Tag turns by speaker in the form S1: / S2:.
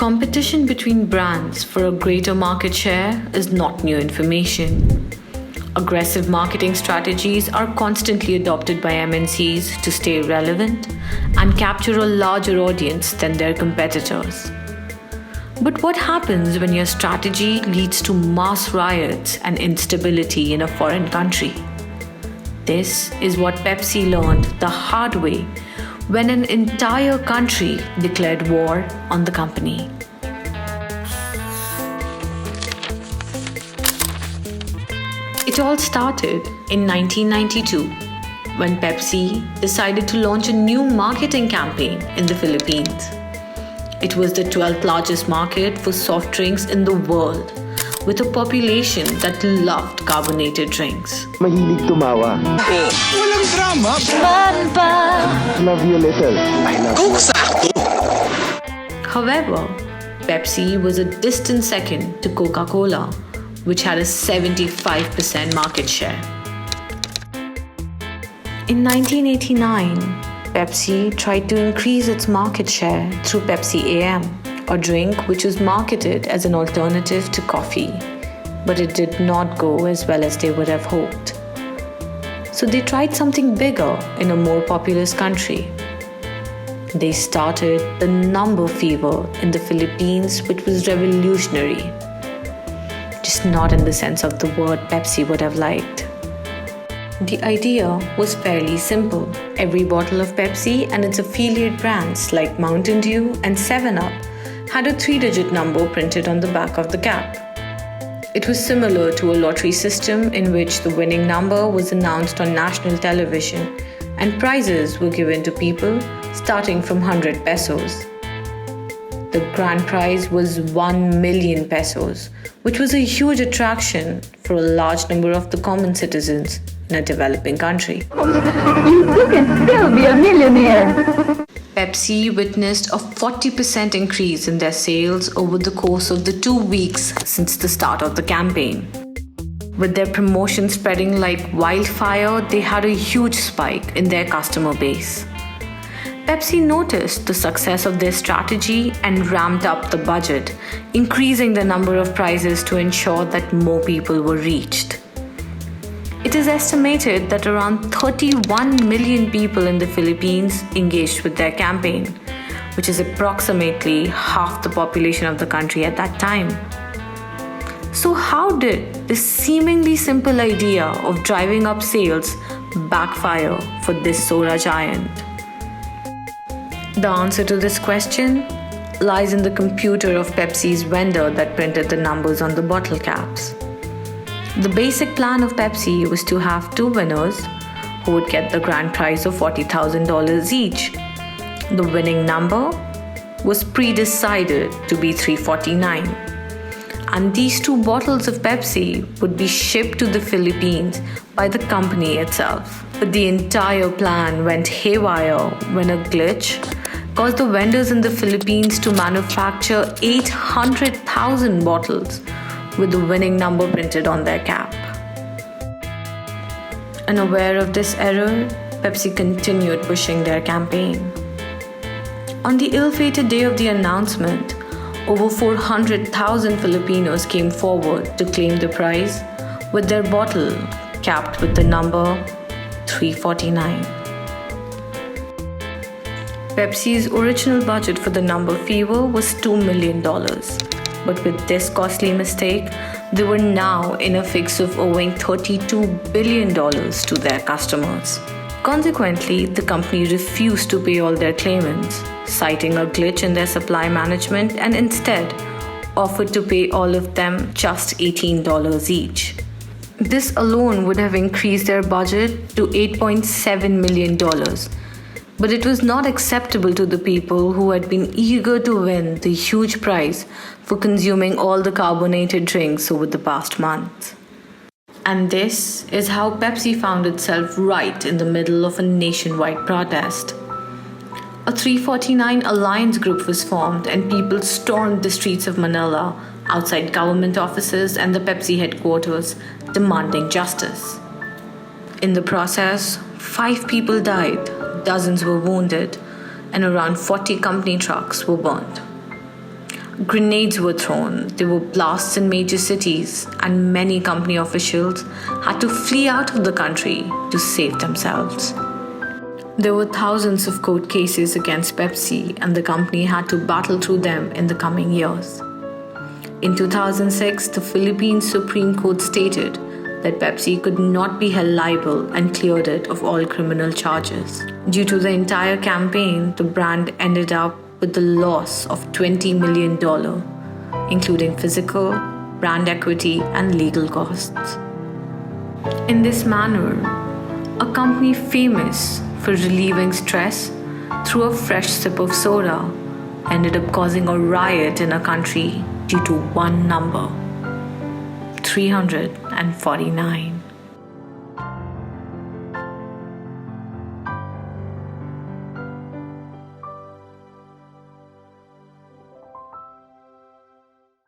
S1: Competition between brands for a greater market share is not new information. Aggressive marketing strategies are constantly adopted by MNCs to stay relevant and capture a larger audience than their competitors. But what happens when your strategy leads to mass riots and instability in a foreign country? This is what Pepsi learned the hard way when an entire country declared war on the company. It all started in 1992 when Pepsi decided to launch a new marketing campaign in the Philippines. It was the 12th largest market for soft drinks in the world, with a population that loved carbonated drinks.
S2: Mahilig tumawa.
S3: Walang drama.
S2: Love you little.
S3: Kung sakto.
S1: However, Pepsi was a distant second to Coca-Cola, which had a 75% market share. In 1989, Pepsi tried to increase its market share through Pepsi AM, a drink which was marketed as an alternative to coffee, but it did not go as well as they would have hoped. So they tried something bigger in a more populous country. They started the number fever in the Philippines, which was revolutionary. Just not in the sense of the word Pepsi would have liked. The idea was fairly simple. Every bottle of Pepsi and its affiliate brands like Mountain Dew and 7-Up had a 3-digit number printed on the back of the cap. It was similar to a lottery system in which the winning number was announced on national television and prizes were given to people starting from 100 pesos. The grand prize was 1 million pesos, which was a huge attraction for a large number of the common citizens in a developing country.
S4: You can still be a millionaire.
S1: Pepsi witnessed a 40% increase in their sales over the course of the 2 weeks since the start of the campaign. With their promotion spreading like wildfire, they had a huge spike in their customer base. Pepsi noticed the success of their strategy and ramped up the budget, increasing the number of prizes to ensure that more people were reached. It is estimated that around 31 million people in the Philippines engaged with their campaign, which is approximately half the population of the country at that time. So how did this seemingly simple idea of driving up sales backfire for this soda giant? The answer to this question lies in the computer of Pepsi's vendor that printed the numbers on the bottle caps. The basic plan of Pepsi was to have 2 winners who would get the grand prize of $40,000 each. The winning number was pre-decided to be 349. And these 2 bottles of Pepsi would be shipped to the Philippines by the company itself. But the entire plan went haywire when a glitch caused the vendors in the Philippines to manufacture 800,000 bottles with the winning number printed on their cap. Unaware of this error, Pepsi continued pushing their campaign. On the ill-fated day of the announcement, over 400,000 Filipinos came forward to claim the prize with their bottle capped with the number 349. Pepsi's original budget for the number fever was $2 million. But with this costly mistake, they were now in a fix of owing $32 billion to their customers. Consequently, the company refused to pay all their claimants, citing a glitch in their supply management, and instead offered to pay all of them just $18 each. This alone would have increased their budget to $8.7 million. But it was not acceptable to the people who had been eager to win the huge prize for consuming all the carbonated drinks over the past month. And this is how Pepsi found itself right in the middle of a nationwide protest. A 349 alliance group was formed and people stormed the streets of Manila, outside government offices and the Pepsi headquarters, demanding justice. In the process, 5 people died, dozens were wounded, and around 40 company trucks were burned. Grenades were thrown, there were blasts in major cities, and many company officials had to flee out of the country to save themselves. There were thousands of court cases against Pepsi, and the company had to battle through them in the coming years. In 2006, the Philippine Supreme Court stated that Pepsi could not be held liable and cleared it of all criminal charges. Due to the entire campaign, the brand ended up with the loss of $20 million, including physical, brand equity, and legal costs. In this manner, a company famous for relieving stress through a fresh sip of soda ended up causing a riot in a country due to one number, 349.